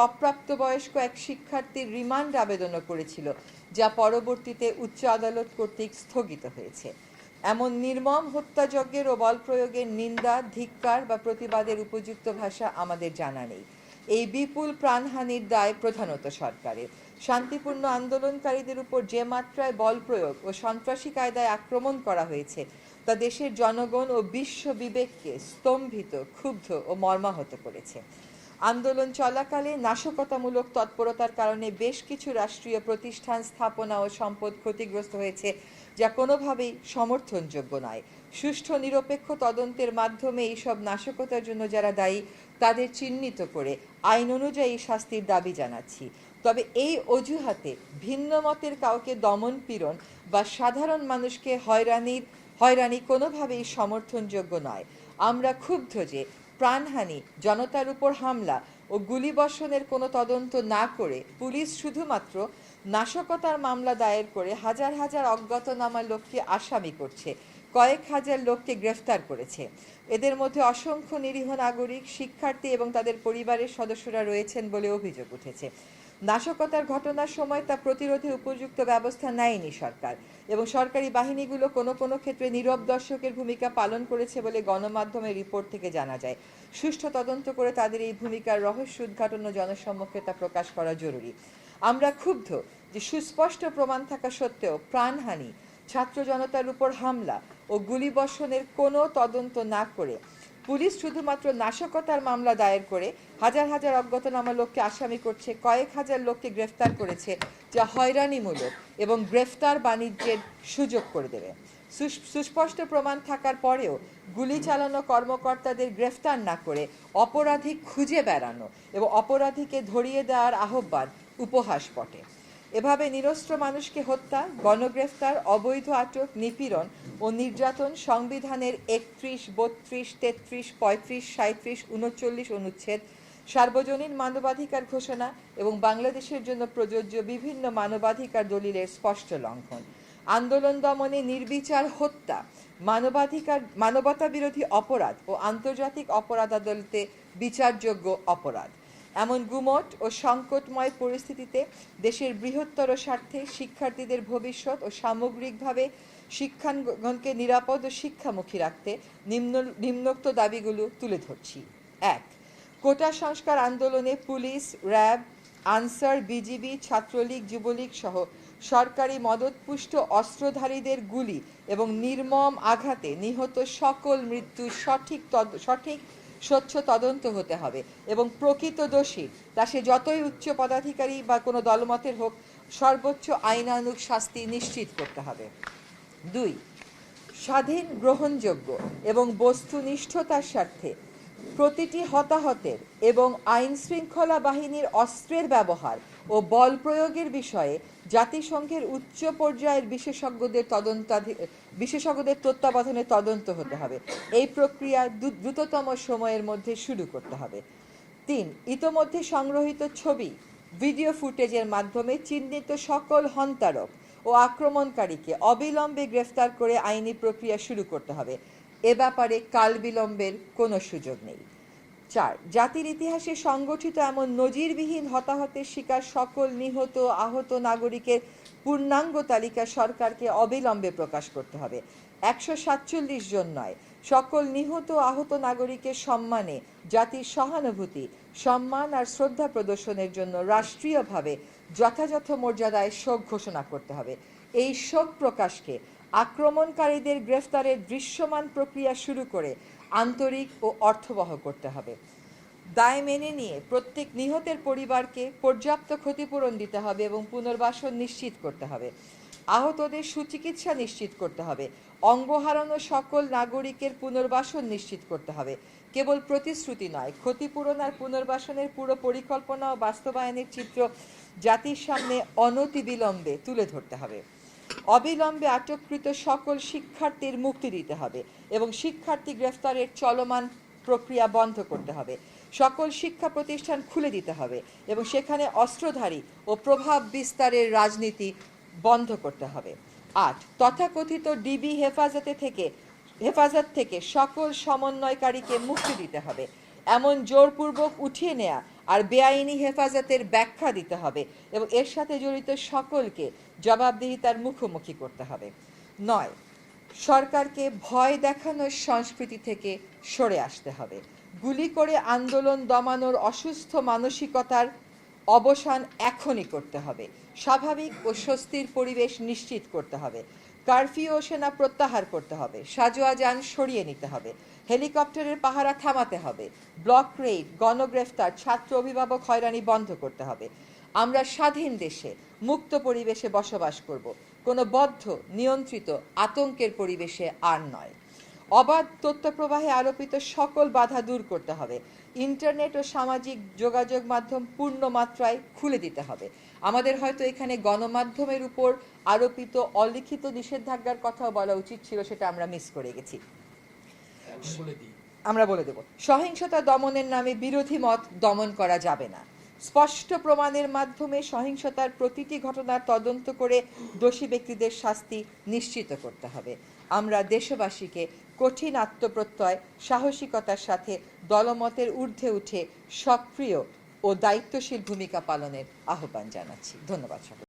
অপ্রাপ্তবয়স্ক এক শিক্ষার্থীর রিমান্ড আবেদনও করেছিল, যা পরবর্তীতে উচ্চ আদালত কর্তৃক স্থগিত হয়েছে। এমন নির্মম হত্যাযজ্ঞের ও বল প্রয়োগের নিন্দা, ধিক্কার বা প্রতিবাদের উপযুক্ত ভাষা আমাদের জানা নেই। এই বিপুল প্রাণহানির দায় প্রধানত সরকারের। শান্তিপূর্ণ আন্দোলনকারীদের উপর যে মাত্রায় বল প্রয়োগ ও সন্ত্রাসী কায়দায় আক্রমণ করা হয়েছে তা দেশের জনগণ ও বিশ্ব বিবেককে স্তম্ভিত, ক্ষুব্ধ ও মর্মাহত করেছে। আন্দোলন চলাকালে নাশকতামূলক তৎপরতার কারণে বেশ কিছু রাষ্ট্রীয় প্রতিষ্ঠান, স্থাপনা ও সম্পদ ক্ষতিগ্রস্ত হয়েছে, যা কোনোভাবেই সমর্থনযোগ্য নয়। সুষ্ঠু নিরপেক্ষ তদন্তের মাধ্যমে এইসব নাশকতার জন্য যারা দায়ী তাদের চিহ্নিত করে আইন অনুযায়ী শাস্তির দাবি জানাচ্ছি। তবে এই অজুহাতে ভিন্ন মতের কাউকে দমন পীড়ন বা সাধারণ মানুষকে হয়রানি কোনোভাবেই সমর্থনযোগ্য নয়। আমরা ক্ষুব্ধ যে প্রাণহানি, জনতার উপর হামলা ও গুলিবর্ষণের কোনো তদন্ত না করে পুলিশ শুধুমাত্র নাশকতার মামলা দায়ের করে হাজার হাজার অজ্ঞাতনামা লোককে আসামি করছে, কয়েক হাজার লোককে গ্রেফতার করেছে। এদের মধ্যে অসংখ্য নিরীহ নাগরিক, শিক্ষার্থী এবং তাদের পরিবারের সদস্যরা রয়েছেন বলে অভিযোগ উঠেছে। নাশকতার ঘটনার সময় তা প্রতিরোধে উপযুক্ত ব্যবস্থা নেয়নি সরকার, এবং সরকারি বাহিনীগুলো কোনো কোনো ক্ষেত্রে নীরব দর্শকের ভূমিকা পালন করেছে বলে গণমাধ্যমের রিপোর্ট থেকে জানা যায়। সুষ্ঠু তদন্ত করে তাদের এই ভূমিকার রহস্য উদ্ঘাটন ও জনসম্মুখে তা প্রকাশ করা জরুরি। আমরা ক্ষুব্ধ যে সুস্পষ্ট প্রমাণ থাকা সত্ত্বেও প্রাণহানি, ছাত্র জনতার উপর হামলা ও গুলিবর্ষণের কোনো তদন্ত না করে পুলিশ শুধুমাত্র নাশকতার মামলা দায়ের করে হাজার হাজার অজ্ঞাতনামা লোককে আসামি করছে, কয়েক হাজার লোককে গ্রেফতার করেছে, যা হয়রানিমূলক এবং গ্রেফতার বাণিজ্যের সুযোগ করে দেবে। সুস্পষ্ট প্রমাণ থাকার পরেও গুলি চালানো কর্মকর্তাদের গ্রেফতার না করে অপরাধী খুঁজে বেড়ানো এবং অপরাধীকে ধরিয়ে দেওয়ার আহ্বান উপহাস বটে। এভাবে নিরস্ত্র মানুষকে হত্যা, গণগ্রেফতার, অবৈধ আটক, নিপীড়ন ও নির্যাতন সংবিধানের 31, 32, 33, 35, 37, 39 অনুচ্ছেদ, সার্বজনীন মানবাধিকার ঘোষণা এবং বাংলাদেশের জন্য প্রযোজ্য বিভিন্ন মানবাধিকার দলিলের স্পষ্ট লঙ্ঘন। আন্দোলন দমনে নির্বিচার হত্যা মানবতা বিরোধী অপরাধ ও আন্তর্জাতিক অপরাধ আদালতে বিচারযোগ্য অপরাধ। এমন গুমট ও সংকটময় পরিস্থিতিতে দেশের বৃহত্তর স্বার্থে শিক্ষার্থীদের ভবিষ্যৎ ও সামগ্রিকভাবে শিক্ষাঙ্গনকে নিরাপদ ও শিক্ষামুখী রাখতে নিম্নোক্ত দাবিগুলো তুলে ধরছি। 1. কোটা সংস্কার আন্দোলনে police, RAB, answer, BGB, Chhatra League, Jubo League সহ সরকারি মদতপুষ্ট অস্ত্রধারীদের গুলি এবং নির্মম আঘাতে নিহত সকল মৃত্যুর সঠিক স্বচ্ছ তদন্ত হতে হবে এবং প্রকৃত দোষী, তা সে যতই উচ্চ পদাধিকারী বা কোনো দলমতের হোক, সর্বোচ্চ আইনানুগ শাস্তি নিশ্চিত করতে হবে। 2. স্বাধীন, গ্রহণযোগ্য এবং বস্তুনিষ্ঠতার স্বার্থে প্রতিটি হতাহতের এবং আইন শৃঙ্খলা বাহিনীর অস্ত্রের ব্যবহার ও বল প্রয়োগের বিষয়ে জাতিসংঘের উচ্চ পর্যায়ের বিশেষজ্ঞদের তত্ত্বাবধানে তদন্ত হতে হবে। এই প্রক্রিয়া দ্রুততম সময়ের মধ্যে শুরু করতে হবে। 3. ইতোমধ্যে সংগ্রহীত ছবি, ভিডিও ফুটেজের মাধ্যমে চিহ্নিত সকল হন্তারক ও আক্রমণকারীকে অবিলম্বে গ্রেফতার করে আইনি প্রক্রিয়া শুরু করতে হবে। এ ব্যাপারে কাল বিলম্বের কোনো সুযোগ নেই। 4. জাতির ইতিহাসে সংগঠিত এমন নজিরবিহীন হতাহতের শিকার সকল নিহত আহত নাগরিকের পূর্ণাঙ্গ তালিকা সরকারকে অবিলম্বে প্রকাশ করতে হবে। 147 জন নয়, সকল নিহত আহত নাগরিকের সম্মানে জাতির সহানুভূতি, সম্মান আর শ্রদ্ধা প্রদর্শনের জন্য রাষ্ট্রীয়ভাবে যথাযথ মর্যাদায় শোক ঘোষণা করতে হবে। এই শোক প্রকাশকে আক্রমণকারীদের গ্রেফতারের দৃশ্যমান প্রক্রিয়া শুরু করে আন্তরিক ও অর্থবহ করতে হবে। দায় মেনে নিয়ে প্রত্যেক নিহতের পরিবারকে পর্যাপ্ত ক্ষতিপূরণ দিতে হবে এবং পুনর্বাসন নিশ্চিত করতে হবে। আহতদের সুচিকিৎসা নিশ্চিত করতে হবে। অঙ্গ হারানো সকল নাগরিকের পুনর্বাসন নিশ্চিত করতে হবে। কেবল প্রতিশ্রুতি নয়, ক্ষতিপূরণ আর পুনর্বাসনের পুরো পরিকল্পনা ও বাস্তবায়নের চিত্র জাতির সামনে অনতিবিলম্বে তুলে ধরতে হবে। অবিলম্বে আটককৃত সকল শিক্ষার্থীর মুক্তি দিতে হবে এবং শিক্ষার্থী গ্রেফতারের চলমান প্রক্রিয়া বন্ধ করতে হবে। সকল শিক্ষা প্রতিষ্ঠান খুলে দিতে হবে এবং সেখানে অস্ত্রধারী ও প্রভাব বিস্তারের রাজনীতি বন্ধ করতে হবে। 8. তথাকথিত ডিবি হেফাজত থেকে সকল সমন্বয়কারীকে মুক্তি দিতে হবে। এমন জোরপূর্বক উঠিয়ে নেওয়া আর বেআইনি হেফাজতের ব্যাখ্যা দিতে হবে এবং এর সাথে জড়িত সকলকে জবাবদিহিতার মুখোমুখি করতে হবে। 9, সরকারকে ভয় দেখানোর সংস্কৃতি থেকে সরে আসতে হবে। গুলি করে আন্দোলন দমানোর অসুস্থ মানসিকতার অবসান এখনই করতে হবে। স্বাভাবিক ও স্বস্তির পরিবেশ নিশ্চিত করতে হবে। কারফিউ ও সেনা প্রত্যাহার করতে হবে। সাজোয়া যান সরিয়ে নিতে হবে। হেলিকপ্টারের পাহারা থামাতে হবে। ব্লক রেইড, গণগ্রেফতার, ছাত্র অভিভাবক হয়রানি বন্ধ করতে হবে। আমরা স্বাধীন দেশে মুক্ত পরিবেশে বসবাস করব, কোনো বদ্ধ নিয়ন্ত্রিত আতঙ্কের পরিবেশে আর নয়। অবাধ তথ্য প্রবাহে আরোপিত সকল বাধা দূর করতে হবে। ইন্টারনেট ও সামাজিক যোগাযোগ মাধ্যম পূর্ণ মাত্রায় খুলে দিতে হবে। আমাদের হয়তো এখানে গণমাধ্যমের উপর আরোপিত অলিখিত নিষেধাজ্ঞার কথাও বলা উচিত ছিল, সেটা আমরা মিস করে গেছি। আমরা বলে দেব, সহিংসতা দমনের নামে বিরোধী মত দমন করা যাবে না। স্পষ্ট প্রমাণের মাধ্যমে সহিংসতার প্রতিটি ঘটনার তদন্ত করে দোষী ব্যক্তিদের শাস্তি নিশ্চিত করতে হবে। আমরা দেশবাসীকে কঠিন আত্মপ্রত্যয়, সাহসিকতার সাথে দলমতের ঊর্ধ্বে উঠে সক্রিয় ও দায়িত্বশীল ভূমিকা পালনের আহ্বান জানাচ্ছি। ধন্যবাদ সকলকে।